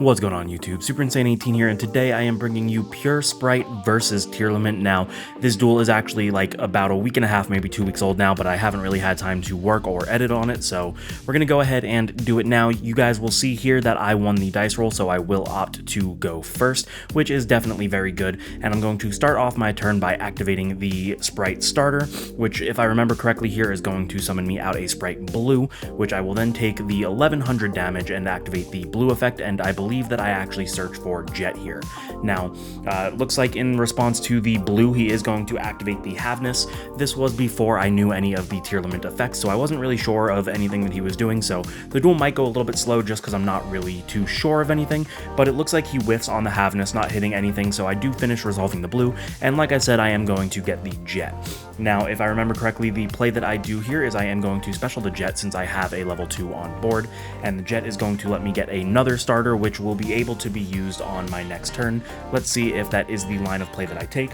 What's going on YouTube? Super Insane 18 here, and today I am bringing you pure Spright versus Tearlament. Now, this duel is actually like about a week and a half, maybe 2 weeks old now, but I haven't really had time to work or edit on it, so we're gonna go ahead and do it now. You guys will see here that I won the dice roll, so I will opt to go first, which is definitely very good, and I'm going to start off my turn by activating the Spright starter, which, if I remember correctly here, is going to summon me out a Spright blue, which I will then take the 1100 damage and activate the blue effect, and I believe that I actually search for Jet here. Now, it looks like in response to the blue, he is going to activate the Haveness. This was before I knew any of the Tearlament effects, so I wasn't really sure of anything that he was doing, so the duel might go a little bit slow just because I'm not really too sure of anything, but it looks like he whiffs on the Haveness, not hitting anything, so I do finish resolving the blue, and like I said, I am going to get the Jet. Now, if I remember correctly, the play that I do here is I am going to special the Jet since I have a level 2 on board, and the Jet is going to let me get another starter, which will be able to be used on my next turn. Let's see if that is the line of play that I take.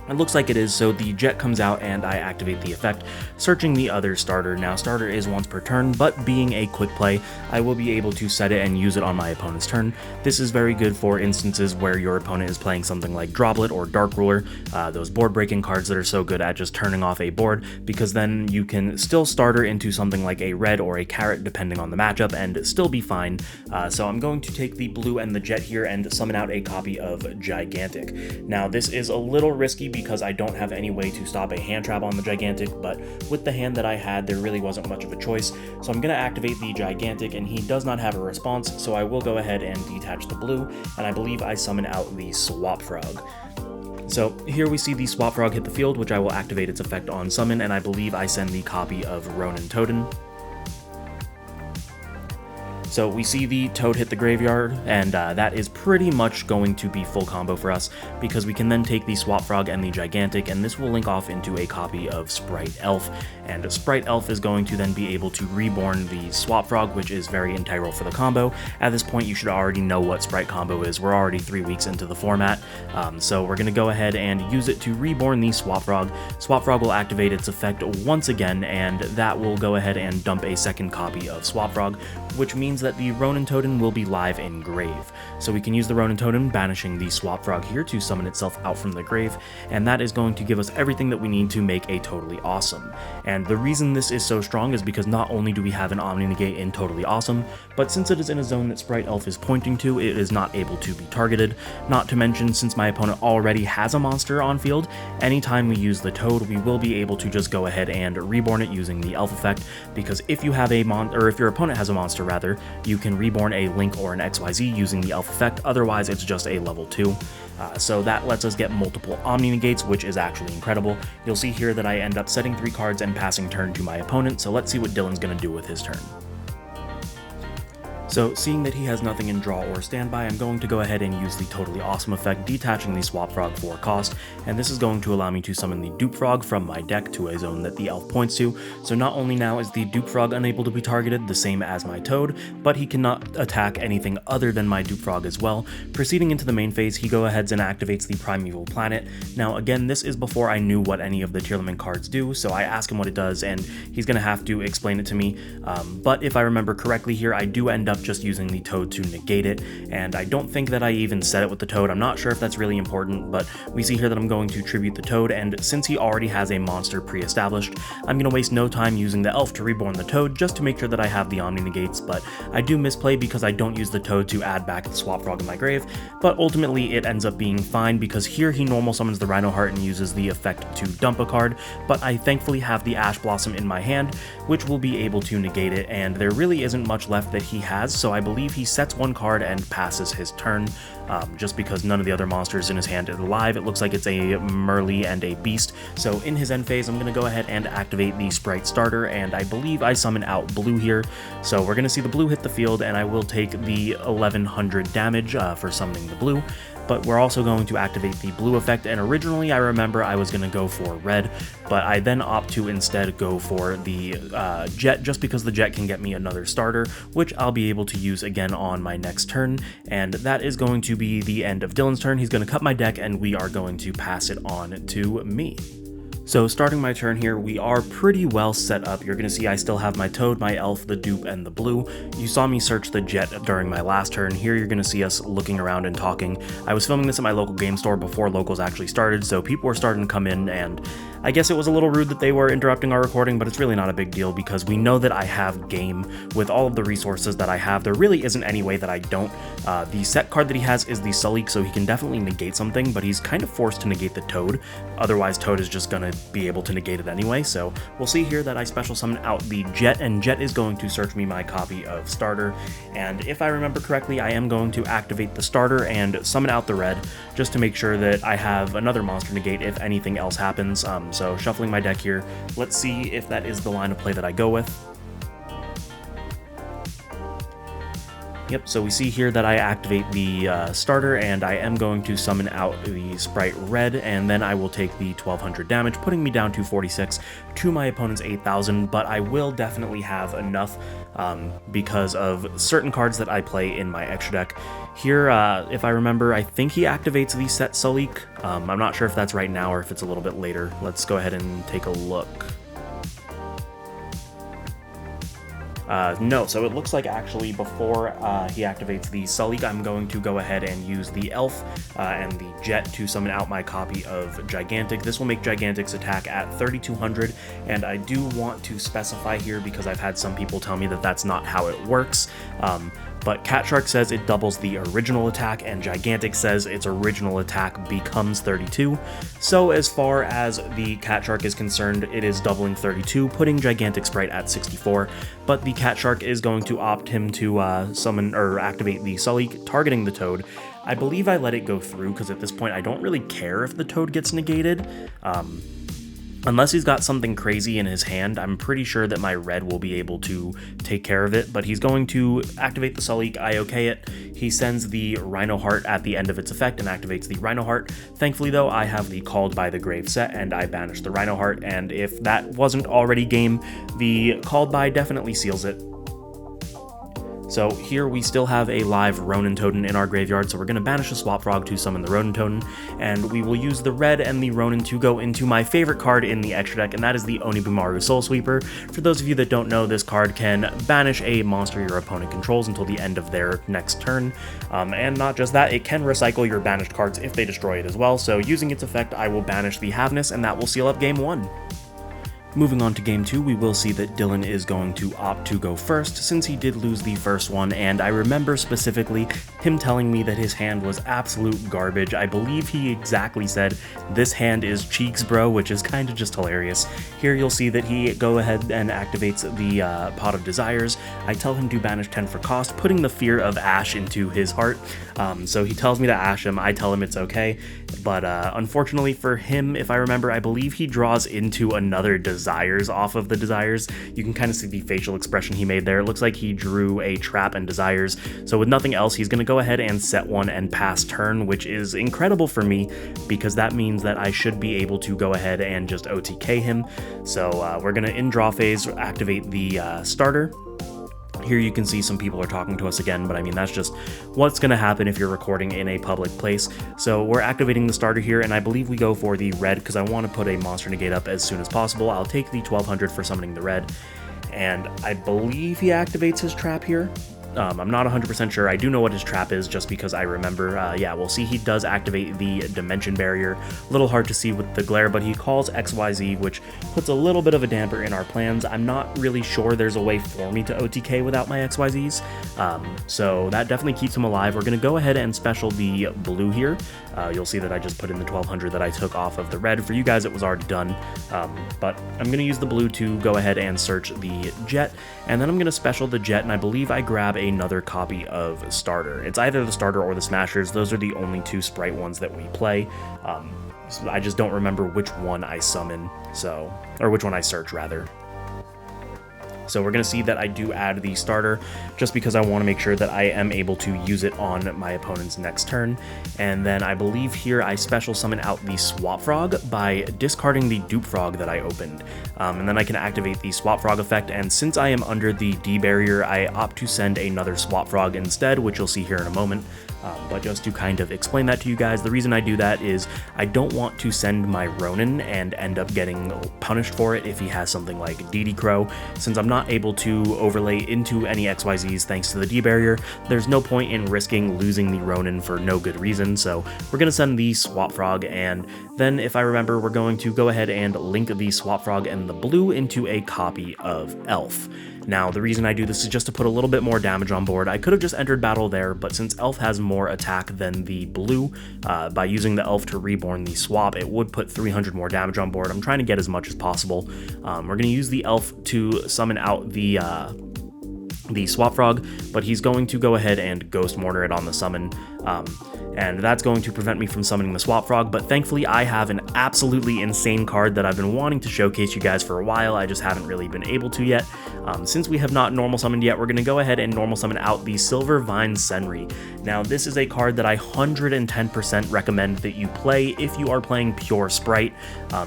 It looks like it is, so the Jet comes out and I activate the effect, searching the other starter. Now, starter is once per turn, but being a quick play, I will be able to set it and use it on my opponent's turn. This is very good for instances where your opponent is playing something like Droplet or Dark Ruler, those board breaking cards that are so good at just turning off a board, because then you can still starter into something like a red or a carrot depending on the matchup and still be fine. So I'm going to take the blue and the Jet here and summon out a copy of Gigantic. Now, this is a little risky because I don't have any way to stop a hand trap on the Gigantic, but with the hand that I had, there really wasn't much of a choice, so I'm going to activate the Gigantic, and he does not have a response, so I will go ahead and detach the blue, and I believe I summon out the Swap Frog. So here we see the Swap Frog hit the field, which I will activate its effect on summon, and I believe I send the copy of Ronin Totem. So we see the Toad hit the graveyard, and that is pretty much going to be full combo for us, because we can then take the Swap Frog and the Gigantic, and this will link off into a copy of Spright Elf, and Spright Elf is going to then be able to reborn the Swap Frog, which is very integral for the combo. At this point, you should already know what Spright combo is. We're already 3 weeks into the format, so we're going to go ahead and use it to reborn the Swap Frog. Swap Frog will activate its effect once again, and that will go ahead and dump a second copy of Swap Frog, which means that the Ronin Totem will be live in grave. So we can use the Ronin Totem, banishing the Swap Frog here to summon itself out from the grave, and that is going to give us everything that we need to make a Totally Awesome. And the reason this is so strong is because not only do we have an Omni Negate in Totally Awesome, but since it is in a zone that Spright Elf is pointing to, it is not able to be targeted. Not to mention, since my opponent already has a monster on field, anytime we use the Toad, we will be able to just go ahead and reborn it using the Elf effect, because if you have if your opponent has a monster rather, you can reborn a Link or an XYZ using the Elf effect, otherwise it's just a level 2. So that lets us get multiple Omni Negates, which is actually incredible. You'll see here that I end up setting 3 cards and passing turn to my opponent, so let's see what Dylan's going to do with his turn. So, seeing that he has nothing in draw or standby, I'm going to go ahead and use the Totally Awesome effect, detaching the Swap Frog for cost, and this is going to allow me to summon the Dupe Frog from my deck to a zone that the Elf points to. So not only now is the Dupe Frog unable to be targeted, the same as my Toad, but he cannot attack anything other than my Dupe Frog as well. Proceeding into the main phase, he go ahead and activates the Primeval Planet. Now again, this is before I knew what any of the Tearlament cards do, so I ask him what it does, and he's going to have to explain it to me, but if I remember correctly here, I do end up just using the Toad to negate it, and I don't think that I even said it with the Toad. I'm not sure if that's really important, but we see here that I'm going to tribute the Toad, and since he already has a monster pre-established, I'm going to waste no time using the Elf to reborn the Toad just to make sure that I have the Omni Negates, but I do misplay because I don't use the Toad to add back the Swap Frog in my grave, but ultimately it ends up being fine because here he normal summons the Rhino Heart and uses the effect to dump a card, but I thankfully have the Ash Blossom in my hand, which will be able to negate it, and there really isn't much left that he has, so I believe he sets 1 card and passes his turn, just because none of the other monsters in his hand are alive. It looks like it's a Merly and a Beast, so in his end phase I'm going to go ahead and activate the Spright starter, and I believe I summon out blue here, so we're going to see the blue hit the field, and I will take the 1100 damage for summoning the blue. But we're also going to activate the blue effect, and originally I remember I was going to go for red, but I then opt to instead go for the Jet, just because the Jet can get me another starter, which I'll be able to use again on my next turn, and that is going to be the end of Dylan's turn. He's going to cut my deck, and we are going to pass it on to me. So starting my turn here, we are pretty well set up. You're going to see I still have my Toad, my Elf, the Dupe, and the Blue. You saw me search the Jet during my last turn. Here you're going to see us looking around and talking. I was filming this at my local game store before locals actually started, so people were starting to come in, and I guess it was a little rude that they were interrupting our recording, but it's really not a big deal because we know that I have game with all of the resources that I have. There really isn't any way that I don't. The set card that he has is the Sully, so he can definitely negate something, but he's kind of forced to negate the Toad. Otherwise, Toad is just going to be able to negate it anyway, so we'll see here that I special summon out the Jet, and Jet is going to search me my copy of Starter, and if I remember correctly, I am going to activate the Starter and summon out the Red, just to make sure that I have another monster negate if anything else happens. So shuffling my deck here, let's see if that is the line of play that I go with. Yep, so we see here that I activate the Starter, and I am going to summon out the Spright Red, and then I will take the 1200 damage, putting me down to 46 to my opponent's 8000, but I will definitely have enough because of certain cards that I play in my extra deck. Here, if I remember, I think he activates the set Sully. I'm not sure if that's right now or if it's a little bit later. Let's go ahead and take a look. No, so it looks like actually before he activates the Sully, I'm going to go ahead and use the Elf and the Jet to summon out my copy of Gigantic. This will make Gigantic's attack at 3200, and I do want to specify here because I've had some people tell me that that's not how it works. But Cat Shark says it doubles the original attack, and Gigantic says its original attack becomes 32. So as far as the Cat Shark is concerned, it is doubling 32, putting Gigantic Spright at 64, but the Cat Shark is going to opt him to summon or activate the Sully, targeting the Toad. I believe I let it go through because at this point I don't really care if the Toad gets negated. Unless he's got something crazy in his hand, I'm pretty sure that my Red will be able to take care of it, but he's going to activate the Sully. I okay it. He sends the Rhino Heart at the end of its effect and activates the Rhino Heart. Thankfully though, I have the Called by the Grave set, and I banish the Rhino Heart, and if that wasn't already game, the Called by definitely seals it. So here we still have a live Ronin Totem in our graveyard, so we're going to banish the Swap Frog to summon the Ronin Totem, and we will use the Red and the Ronin to go into my favorite card in the extra deck, and that is the Onibumaru Soul Sweeper. For those of you that don't know, this card can banish a monster your opponent controls until the end of their next turn, and not just that, it can recycle your banished cards if they destroy it as well, so using its effect, I will banish the Havness, and that will seal up game 1. Moving on to game 2, we will see that Dylan is going to opt to go first since he did lose the first one, and I remember specifically him telling me that his hand was absolute garbage. I believe he exactly said, "This hand is cheeks, bro," which is kind of just hilarious. Here you'll see that he go ahead and activates the Pot of Desires. I tell him to banish 10 for cost, putting the fear of Ash into his heart. So he tells me to Ash him, I tell him it's okay, but unfortunately for him, if I remember, I believe he draws into another Desires off of the Desires. You can kind of see the facial expression he made there. It looks like he drew a Trap and Desires, so with nothing else, he's going to go ahead and set one and pass turn, which is incredible for me, because that means that I should be able to go ahead and just OTK him. So we're going to, in draw phase, activate the Starter. Here you can see some people are talking to us again, but I mean, that's just what's going to happen if you're recording in a public place. So we're activating the Starter here, and I believe we go for the Red because I want to put a monster negate up as soon as possible. I'll take the 1200 for summoning the Red, and I believe he activates his Trap here. I'm not 100% sure. I do know what his trap is just because I remember. Yeah, we'll see he does activate the Dimension Barrier. A little hard to see with the glare, but he calls XYZ, which puts a little bit of a damper in our plans. I'm not really sure there's a way for me to OTK without my XYZs, so that definitely keeps him alive. We're going to go ahead and special the Blue here. You'll see that I just put in the 1200 that I took off of the Red. For you guys, it was already done, but I'm going to use the Blue to go ahead and search the Jet, and then I'm going to special the Jet, and I believe I grab another copy of Starter. It's either the Starter or the Smashers. Those are the only two Spright ones that we play. So I just don't remember which one I summon, or which one I search, rather. So we're going to see that I do add the starter just because I want to make sure that I am able to use it on my opponent's next turn. And then I believe here I special summon out the Swap Frog by discarding the Dupe Frog that I opened. And then I can activate the Swap Frog effect, and since I am under the D barrier, I opt to send another Swap Frog instead, which you'll see here in a moment. But just to kind of explain that to you guys, the reason I do that is I don't want to send my Ronin and end up getting punished for it if he has something like DD Crow. Since I'm not able to overlay into any XYZs thanks to the D barrier, there's no point in risking losing the Ronin for no good reason, so we're going to send the Swap Frog, and then if I remember, we're going to go ahead and link the Swap Frog and the blue into a copy of Elf. Now, the reason I do this is just to put a little bit more damage on board. I could have just entered battle there, but since Elf has more attack than the blue, by using the Elf to reborn the swap, it would put 300 more damage on board. I'm trying to get as much as possible. We're going to use the Elf to summon out the Swap Frog, but he's going to go ahead and Ghost Mortar it on the summon, and that's going to prevent me from summoning the Swap Frog. But thankfully I have an absolutely insane card that I've been wanting to showcase you guys for a while. I just haven't really been able to yet. Since we have not normal summoned yet, we're going to go ahead and normal summon out the Silver Vine Senri. Now, this is a card that I 110% recommend that you play if you are playing pure Spright,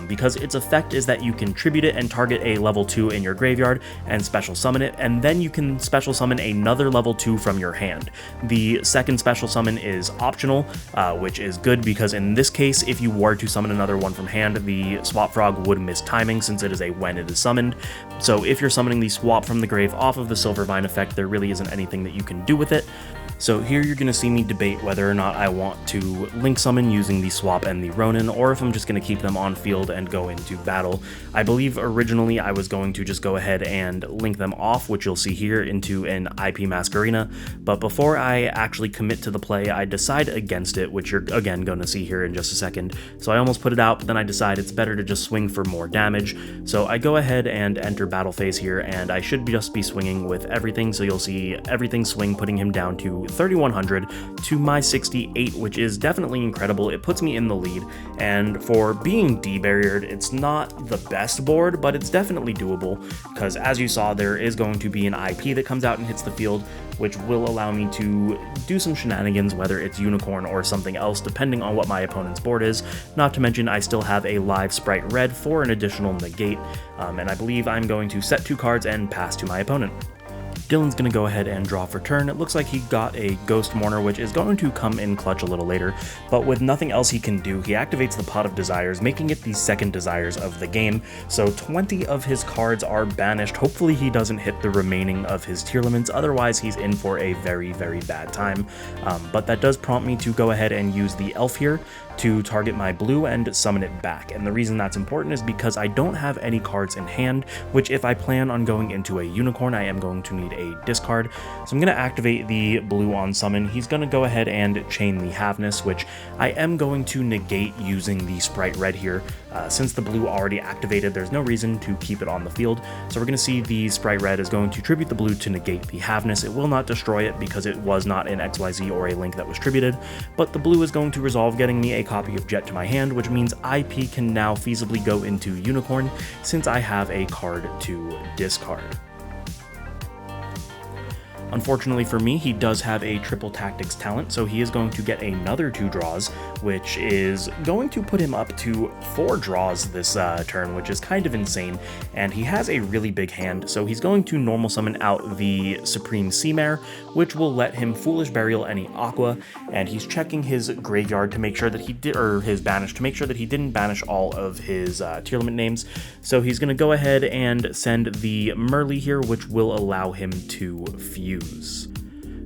because its effect is that you can tribute it and target a level 2 in your graveyard and special summon it, and then you can special summon another level 2 from your hand. The second special summon is optional, which is good because in this case, if you were to summon another one from hand, the Swap Frog would miss timing since it is a when it is summoned. So if you're summoning the swap from the grave off of the Silver Vine effect, there really isn't anything that you can do with it. So here you're going to see me debate whether or not I want to link summon using the swap and the Ronin, or if I'm just going to keep them on field and go into battle. I believe originally I was going to just go ahead and link them off, which you'll see here, into an IP Masquerena, but before I actually commit to the play, I decide against it, which you're again going to see here in just a second. So I almost put it out, but then I decide it's better to just swing for more damage. So I go ahead and enter battle phase here, and I should just be swinging with everything, so you'll see everything swing, putting him down to 3,100 to my 68, which is definitely incredible. It puts me in the lead, and for being D-barriered, it's not the best board, but it's definitely doable, because as you saw, there is going to be an IP that comes out and hits the field, which will allow me to do some shenanigans, whether it's Unicorn or something else, depending on what my opponent's board is. Not to mention, I still have a live Spright Red for an additional negate, and I believe I'm going to set 2 cards and pass to my opponent. Dylan's going to go ahead and draw for turn. It looks like he got a Ghost Mourner, which is going to come in clutch a little later, but with nothing else he can do, he activates the Pot of Desires, making it the second Desires of the game, so 20 of his cards are banished. Hopefully he doesn't hit the remaining of his Tearlaments, otherwise he's in for a very, very bad time. But that does prompt me to go ahead and use the Elf here to target my blue and summon it back, and the reason that's important is because I don't have any cards in hand, which if I plan on going into a Unicorn, I am going to need a discard. So I'm going to activate the blue on summon. He's going to go ahead and chain the Havness, which I am going to negate using the Spright Red here. Since the blue already activated, there's no reason to keep it on the field, so we're going to see the Spright Red is going to tribute the blue to negate the Havness. It will not destroy it because it was not an XYZ or a link that was tributed, but the blue is going to resolve, getting me a copy of Jet to my hand, which means IP can now feasibly go into Unicorn since I have a card to discard. Unfortunately for me, he does have a triple tactics talent, so he is going to get another 2 draws, which is going to put him up to 4 draws this turn, which is kind of insane, and he has a really big hand, so he's going to normal summon out the Supreme Sea Mare, which will let him Foolish Burial any Aqua, and he's checking his graveyard to make sure that he did, or his banish, to make sure that he didn't banish all of his Tearlament names, so he's going to go ahead and send the Merly here, which will allow him to fuse.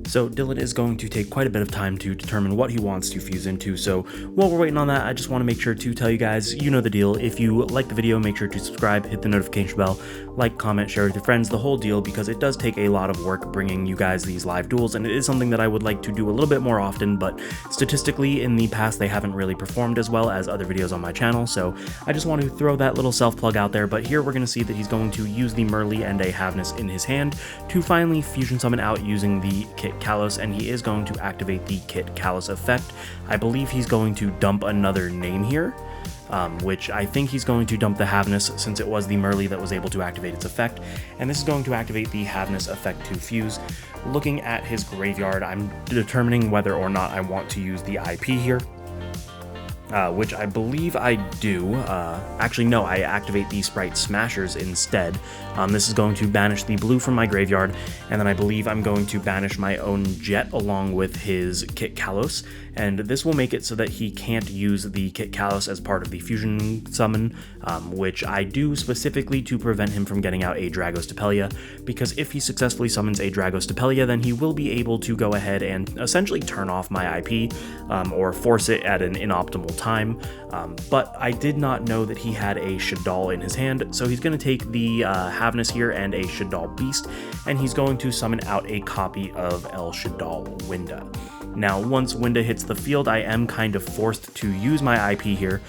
So Dylan is going to take quite a bit of time to determine what he wants to fuse into, so while we're waiting on that, I just want to make sure to tell you guys, you know the deal. If you like the video, make sure to subscribe, hit the notification bell, like, comment, share with your friends, the whole deal, because it does take a lot of work bringing you guys these live duels, and it is something that I would like to do a little bit more often, but statistically in the past they haven't really performed as well as other videos on my channel, so I just want to throw that little self-plug out there. But here we're going to see that he's going to use the Merly and a Havness in his hand to finally fusion summon out using the Kit Kalos, and he is going to activate the Kit Kalos effect. I believe he's going to dump another name here, which I think he's going to dump the Havness since it was the Merly that was able to activate its effect, and this is going to activate the Havness effect to fuse. Looking at his graveyard, I'm determining whether or not I want to use the IP here. Which I believe I do. Actually, no, I activate the Spright Smashers instead. This is going to banish the blue from my graveyard, and then I believe I'm going to banish my own Jet along with his Kit Kalos, and this will make it so that he can't use the Kit Kalos as part of the fusion summon, which I do specifically to prevent him from getting out a Dragostapelia, because if he successfully summons a Dragostapelia, then he will be able to go ahead and essentially turn off my IP, or force it at an inoptimal time, but I did not know that he had a Shaddoll in his hand, so he's going to take the Havness here and a Shaddoll Beast, and he's going to summon out a copy of El Shaddoll Winda. Now, once Winda hits the field, I am kind of forced to use my IP here,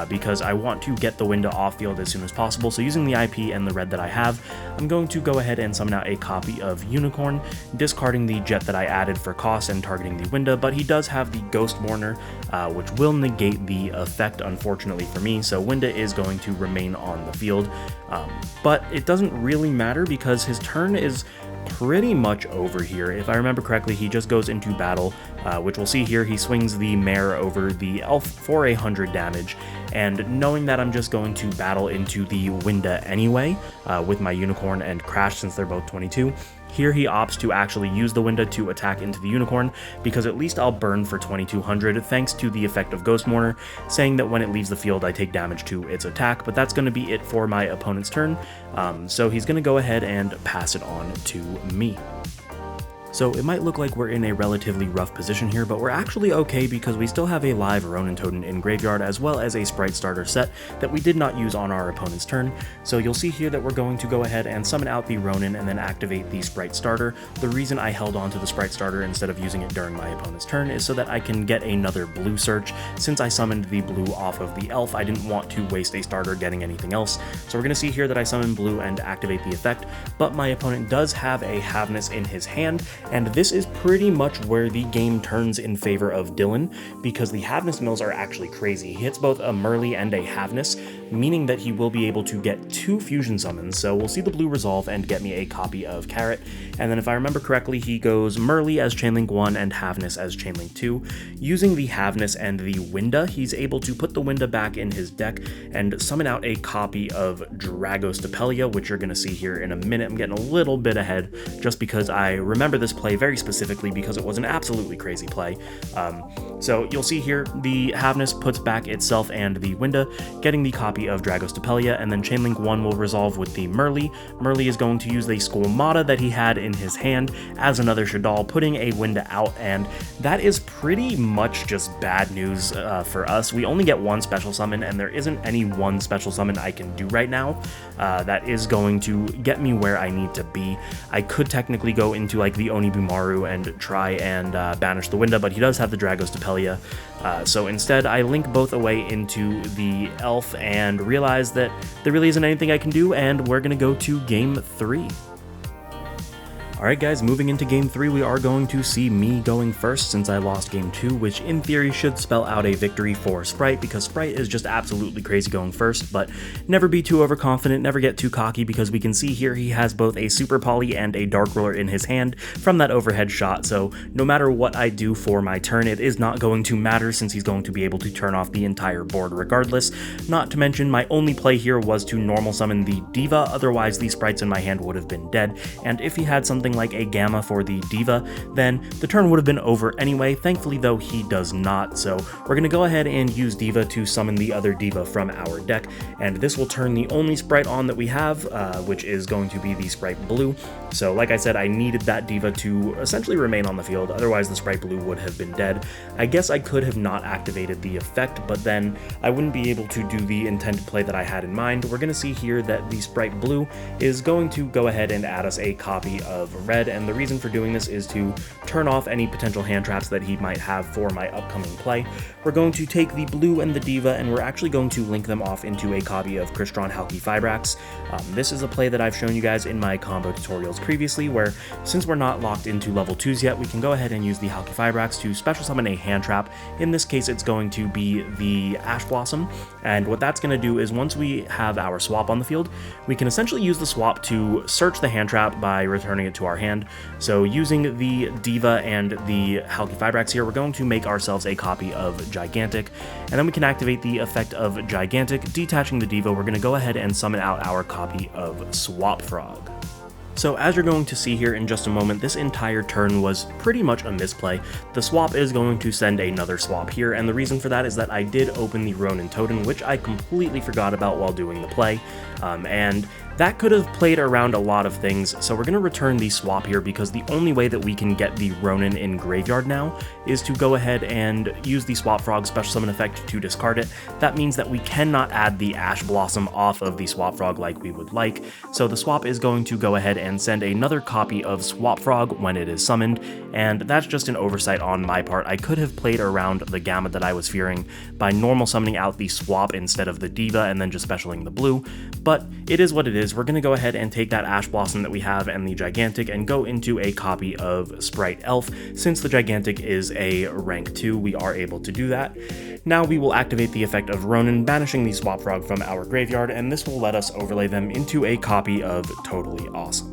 because I want to get the Winda off field as soon as possible, so using the IP and the red that I have, I'm going to go ahead and summon out a copy of Unicorn, discarding the Jet that I added for cost and targeting the Winda, but he does have the Ghost Mourner, which will negate the effect, unfortunately for me, so Winda is going to remain on the field, but it doesn't really matter because his turn is pretty much over here. If I remember correctly, he just goes into battle, which we'll see here. He swings the Mare over the Elf for 100 damage, and knowing that I'm just going to battle into the Winda anyway, with my Unicorn and Crash since they're both 22, here he opts to actually use the Winda to attack into the Unicorn, because at least I'll burn for 2200 thanks to the effect of Ghost Mourner, saying that when it leaves the field I take damage to its attack, but that's going to be it for my opponent's turn, so he's going to go ahead and pass it on to me. So it might look like we're in a relatively rough position here, but we're actually okay because we still have a live Ronin Totem in graveyard as well as a Spright starter set that we did not use on our opponent's turn. So you'll see here that we're going to go ahead and summon out the Ronin and then activate the Spright starter. The reason I held on to the Spright starter instead of using it during my opponent's turn is so that I can get another blue search. Since I summoned the blue off of the elf, I didn't want to waste a starter getting anything else. So we're going to see here that I summon blue and activate the effect, but my opponent does have a Havness in his hand, and this is pretty much where the game turns in favor of Dylan, because the Havness mills are actually crazy. He hits both a Merly and a Havness, meaning that he will be able to get 2 fusion summons, so we'll see the blue resolve and get me a copy of Carrot, and then if I remember correctly, he goes Merly as Chainlink 1 and Havness as Chainlink 2. Using the Havness and the Winda, he's able to put the Winda back in his deck and summon out a copy of Dragostapelia, which you're going to see here in a minute. I'm getting a little bit ahead just because I remember this play very specifically because it was an absolutely crazy play. So you'll see here the Havness puts back itself and the Winda, getting the copy of Dragostapelia, and then Chainlink 1 will resolve with the Merly. Merly is going to use the Skolmata that he had in his hand as another Shaddoll, putting a Winda out, and that is pretty much just bad news for us. We only get 1 special summon, and there isn't any 1 special summon I can do right now that is going to get me where I need to be. I could technically go into like the Onibumaru and try and banish the Winda, but he does have the Dragostapelia, so instead I link both away into the elf and realize that there really isn't anything I can do, and we're gonna go to game 3. Alright guys, moving into game 3, we are going to see me going first since I lost game 2, which in theory should spell out a victory for Spright, because Spright is just absolutely crazy going first, but never be too overconfident, never get too cocky, because we can see here he has both a Super Poly and a Dark Roller in his hand from that overhead shot, so no matter what I do for my turn, it is not going to matter since he's going to be able to turn off the entire board regardless. Not to mention, my only play here was to normal summon the Diva, otherwise the Sprites in my hand would have been dead, and if he had something like a Gamma for the Diva, then the turn would have been over anyway. Thankfully though, he does not, so we're going to go ahead and use Diva to summon the other Diva from our deck, and this will turn the only Spright on that we have, which is going to be the Spright Blue. So like I said, I needed that Diva to essentially remain on the field, otherwise the Spright Blue would have been dead. I guess I could have not activated the effect, but then I wouldn't be able to do the intended play that I had in mind. We're going to see here that the Spright Blue is going to go ahead and add us a copy of Red, and the reason for doing this is to turn off any potential hand traps that he might have for my upcoming play. We're going to take the Blue and the Diva, and we're actually going to link them off into a copy of Crystron Halki Fibrax. This is a play that I've shown you guys in my combo tutorials cards previously, where since we're not locked into level 2s yet, we can go ahead and use the Halqifibrax to special summon a hand trap. In this case, it's going to be the Ash Blossom, and what that's going to do is once we have our swap on the field, we can essentially use the swap to search the hand trap by returning it to our hand. So using the Diva and the Halqifibrax here, we're going to make ourselves a copy of Gigantic, and then we can activate the effect of Gigantic. Detaching the Diva, we're going to go ahead and summon out our copy of Swap Frog. So as you're going to see here in just a moment, this entire turn was pretty much a misplay. The swap is going to send another swap here, and the reason for that is that I did open the Ronin Totem, which I completely forgot about while doing the play, and that could have played around a lot of things, so we're going to return the swap here because the only way that we can get the Ronin in graveyard now is to go ahead and use the Swap Frog special summon effect to discard it. That means that we cannot add the Ash Blossom off of the Swap Frog like we would like, so the swap is going to go ahead and send another copy of Swap Frog when it is summoned, and that's just an oversight on my part. I could have played around the gamma that I was fearing by normal summoning out the swap instead of the Diva and then just specialing the blue, but it is what it is. We're going to go ahead and take that Ash Blossom that we have and the Gigantic and go into a copy of Spright Elf. Since the Gigantic is a rank 2, we are able to do that. Now we will activate the effect of Ronin, banishing the Swap Frog from our graveyard, and this will let us overlay them into a copy of Totally Awesome.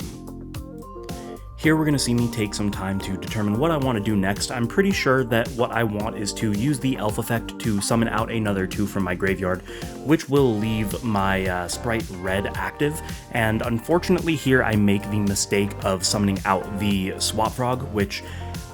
Here we're going to see me take some time to determine what I want to do next. I'm pretty sure that what I want is to use the Elf effect to summon out another 2 from my graveyard, which will leave my Spright Red active, and unfortunately here I make the mistake of summoning out the Swap Frog, which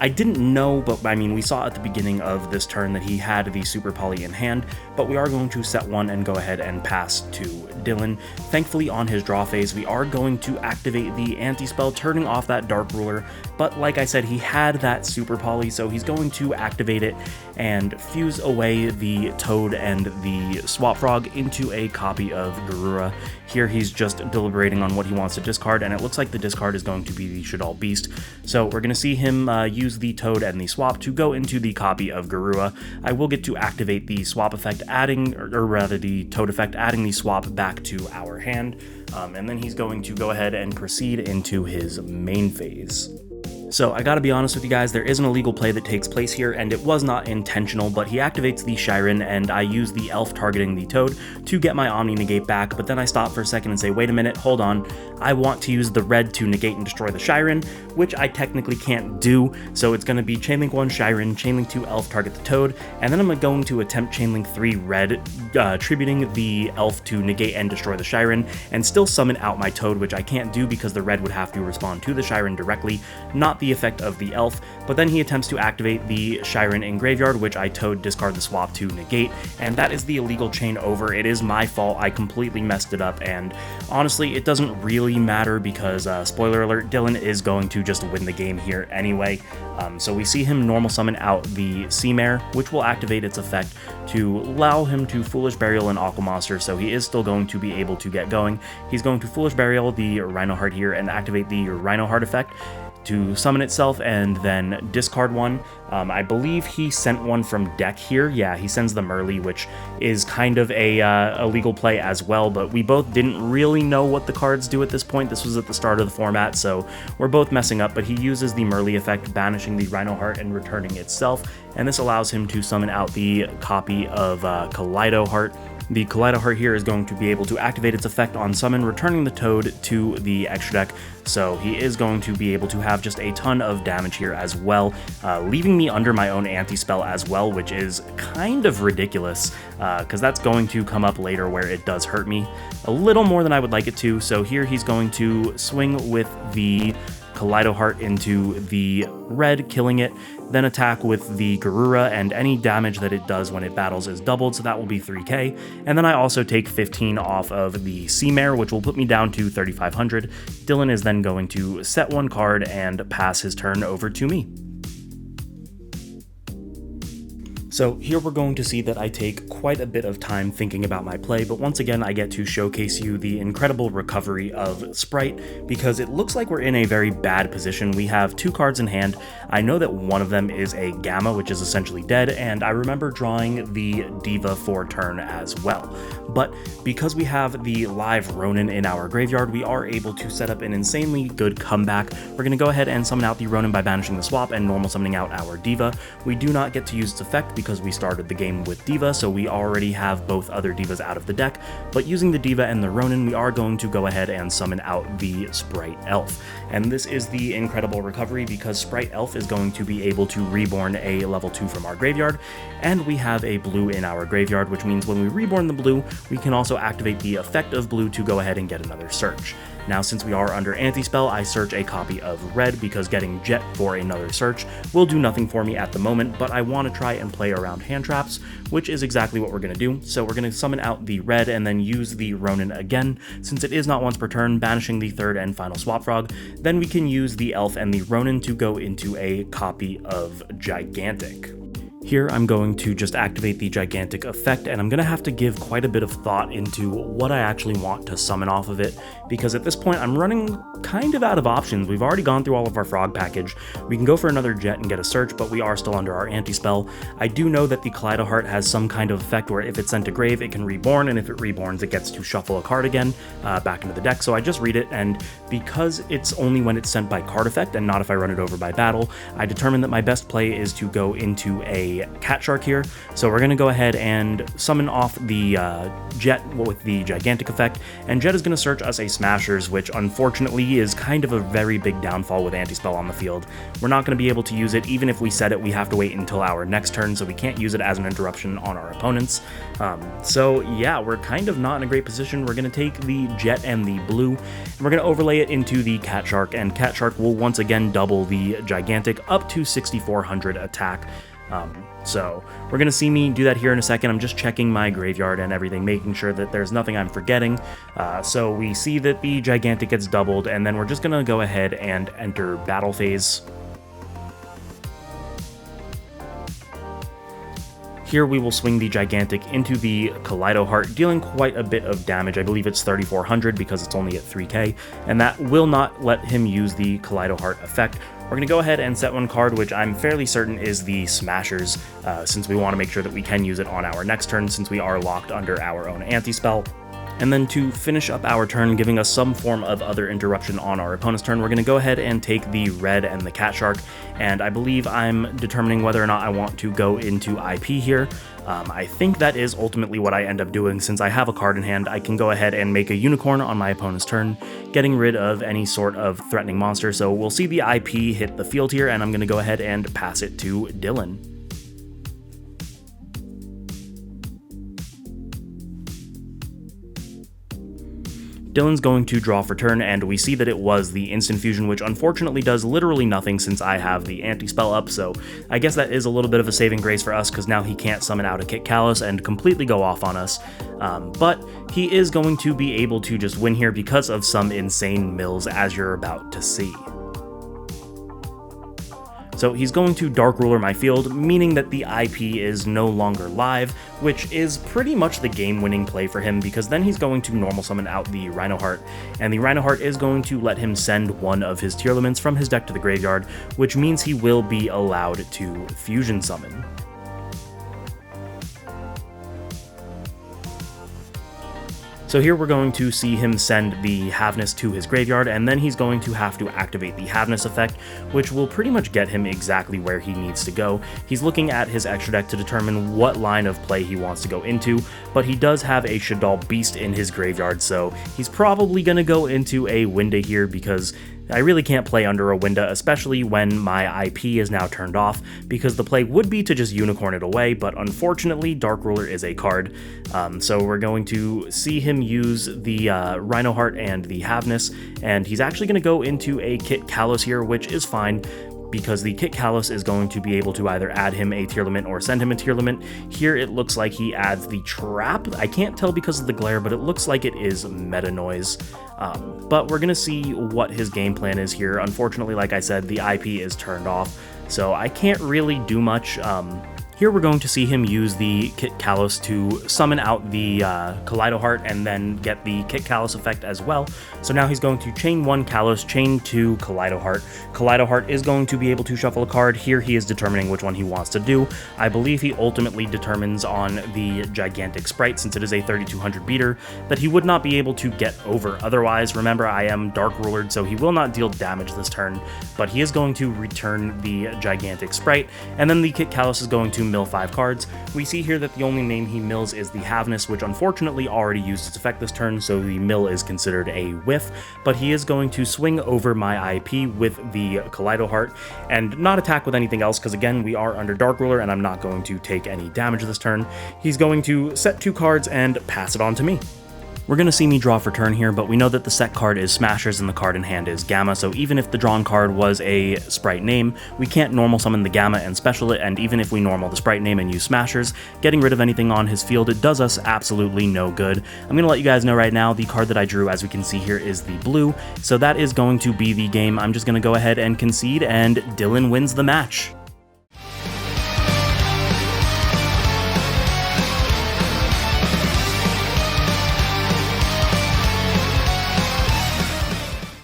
I didn't know, but I mean, we saw at the beginning of this turn that he had the Super Poly in hand, but we are going to set one and go ahead and pass to Dylan. Thankfully, on his draw phase, we are going to activate the anti-spell, turning off that Dark Ruler, but like I said, he had that Super Poly, so he's going to activate it and fuse away the Toad and the Swap Frog into a copy of Garura. Here he's just deliberating on what he wants to discard, and it looks like the discard is going to be the Shaddoll Beast. So we're going to see him use the Toad and the swap to go into the copy of Garura. I will get to activate the swap effect, adding, or rather the Toad effect, adding the swap back to our hand, and then he's going to go ahead and proceed into his main phase. So I gotta be honest with you guys, there is an illegal play that takes place here, and it was not intentional, but he activates the Shiren, and I use the Elf targeting the Toad to get my Omni Negate back, but then I stop for a second and say, wait a minute, hold on, I want to use the red to negate and destroy the Shiren, which I technically can't do, so it's gonna be Chainlink 1 Shiren, Chainlink 2 Elf target the Toad, and then I'm going to attempt Chainlink 3 red, tributing the Elf to negate and destroy the Shiren, and still summon out my Toad, which I can't do because the red would have to respond to the Shiren directly, not the effect of the Elf, but then he attempts to activate the Shiren in graveyard, which I Toad discard the swap to negate, and that is the illegal chain over. It is my fault, I completely messed it up, and honestly, it doesn't really matter because, spoiler alert, Dylan is going to just win the game here anyway. So we see him normal summon out the Sea Mare, which will activate its effect to allow him to Foolish Burial an Aqua Monster, so he is still going to be able to get going. He's going to Foolish Burial the Rhino Heart here and activate the Rhino Heart effect to summon itself and then discard one. I believe he sent one from deck here. Yeah, he sends the Merly, which is kind of a legal play as well, but we both didn't really know what the cards do at this point. This was at the start of the format, so we're both messing up, but he uses the Merly effect, banishing the Rhino Heart and returning itself, and this allows him to summon out the copy of Kaleido Heart. The Kaleido Heart here is going to be able to activate its effect on summon, returning the Toad to the extra deck, so he is going to be able to have just a ton of damage here as well, leaving me under my own anti-spell as well, which is kind of ridiculous, because that's going to come up later where it does hurt me a little more than I would like it to. So here he's going to swing with the Kaleido Heart into the red, killing it, then attack with the Garura, and any damage that it does when it battles is doubled, so that will be 3k, and then I also take 15 off of the Sea Mare, which will put me down to 3,500. Dylan is then going to set one card and pass his turn over to me. So here we're going to see that I take quite a bit of time thinking about my play, but once again I get to showcase you the incredible recovery of Spright, because it looks like we're in a very bad position. We have 2 cards in hand. I know that one of them is a Gamma, which is essentially dead, and I remember drawing the Diva for turn as well. But because we have the live Ronin in our graveyard, we are able to set up an insanely good comeback. We're going to go ahead and summon out the Ronin by banishing the swap and normal summoning out our Diva. We do not get to use its effect because we started the game with Diva, so we already have both other Divas out of the deck, but using the Diva and the Ronin, we are going to go ahead and summon out the Spright Elf. And this is the incredible recovery because Spright Elf is going to be able to reborn a level 2 from our graveyard, and we have a blue in our graveyard, which means when we reborn the blue, we can also activate the effect of blue to go ahead and get another search. Now, since we are under anti-spell, I search a copy of red because getting Jet for another search will do nothing for me at the moment, but I want to try and play around hand traps, which is exactly what we're going to do. So we're going to summon out the red and then use the Ronin again, since it is not once per turn, banishing the third and final Swap Frog. Then we can use the Elf and the Ronin to go into a copy of Gigantic. Here I'm going to just activate the Gigantic effect, and I'm going to have to give quite a bit of thought into what I actually want to summon off of it, because at this point I'm running kind of out of options. We've already gone through all of our frog package. We can go for another Jet and get a search, but we are still under our anti-spell. I do know that the Kaleido Heart has some kind of effect where if it's sent to grave, it can reborn, and if it reborns, it gets to shuffle a card again back into the deck. So I just read it, and because it's only when it's sent by card effect and not if I run it over by battle, I determined that my best play is to go into a Cat Shark here. So we're going to go ahead and summon off the Jet with the Gigantic effect, and Jet is going to search us a Smashers, which unfortunately is kind of a very big downfall with anti-spell on the field. We're not going to be able to use it. Even if we set it, we have to wait until our next turn, so we can't use it as an interruption on our opponents. So yeah, we're kind of not in a great position. We're going to take the Jet and the blue, and we're going to overlay it into the Cat Shark, and Cat Shark will once again double the Gigantic up to 6,400 attack. So we're going to see me do that here in a second. I'm just checking my graveyard and everything, making sure that there's nothing I'm forgetting. So we see that the Gigantic gets doubled, and then we're just going to go ahead and enter battle phase. Here we will swing the Gigantic into the Kaleido Heart, dealing quite a bit of damage. I believe it's 3,400 because it's only at 3k, and that will not let him use the Kaleido Heart effect. We're going to go ahead and set one card, which I'm fairly certain is the Smashers, since we want to make sure that we can use it on our next turn, since we are locked under our own anti-spell. And then to finish up our turn, giving us some form of other interruption on our opponent's turn, we're going to go ahead and take the red and the Cat Shark, and I believe I'm determining whether or not I want to go into IP here. I think that is ultimately what I end up doing. Since I have a card in hand, I can go ahead and make a Unicorn on my opponent's turn, getting rid of any sort of threatening monster. So we'll see the IP hit the field here, and I'm going to go ahead and pass it to Dylan. Dylan's going to draw for turn, and we see that it was the Instant Fusion, which unfortunately does literally nothing since I have the anti-spell up, so I guess that is a little bit of a saving grace for us, because now he can't summon out a Kit Callus and completely go off on us. But he is going to be able to just win here because of some insane mills, as you're about to see. So he's going to Dark Ruler my field, meaning that the IP is no longer live, which is pretty much the game-winning play for him, because then he's going to normal summon out the Rhino Heart, and the Rhino Heart is going to let him send one of his Tearlaments from his deck to the graveyard, which means he will be allowed to fusion summon. So here we're going to see him send the Havness to his graveyard, and then he's going to have to activate the Havness effect, which will pretty much get him exactly where he needs to go. He's looking at his extra deck to determine what line of play he wants to go into, but he does have a Shaddoll Beast in his graveyard, so he's probably going to go into a Winda here, because I really can't play under a Winda, especially when my IP is now turned off, because the play would be to just Unicorn it away, but unfortunately Dark Ruler is a card. So we're going to see him use the Rhino Heart and the Havness, and he's actually going to go into a Kit Callus here, which is fine, because the Kit Callus is going to be able to either add him a Tearlament or send him a Tearlament. Here it looks like he adds the Trap. I can't tell because of the glare, but it looks like it is Meta Noise. But we're going to see what his game plan is here. Unfortunately, like I said, the IP is turned off, so I can't really do much. Here we're going to see him use the Kit Kalos to summon out the Kaleido Heart and then get the Kit Kalos effect as well. So now he's going to chain 1 Kalos, chain 2 Kaleido Heart. Kaleido Heart is going to be able to shuffle a card. Here he is determining which one he wants to do. I believe he ultimately determines on the Gigantic Spright, since it is a 3200 beater, that he would not be able to get over. Otherwise, remember, I am Dark Rulered, so he will not deal damage this turn, but he is going to return the Gigantic Spright, and then the Kit Kalos is going to mill 5 cards. We see here that the only name he mills is the Havness, which unfortunately already used its effect this turn, so the mill is considered a whiff, but he is going to swing over my IP with the Kaleido Heart and not attack with anything else, because again, we are under Dark Ruler and I'm not going to take any damage this turn. He's going to set 2 cards and pass it on to me. We're going to see me draw for turn here, but we know that the set card is Smashers and the card in hand is Gamma, so even if the drawn card was a Spright name, we can't normal summon the Gamma and special it, and even if we normal the Spright name and use Smashers, getting rid of anything on his field, it does us absolutely no good. I'm going to let you guys know right now, the card that I drew, as we can see here, is the blue, so that is going to be the game. I'm just going to go ahead and concede, and Dylan wins the match.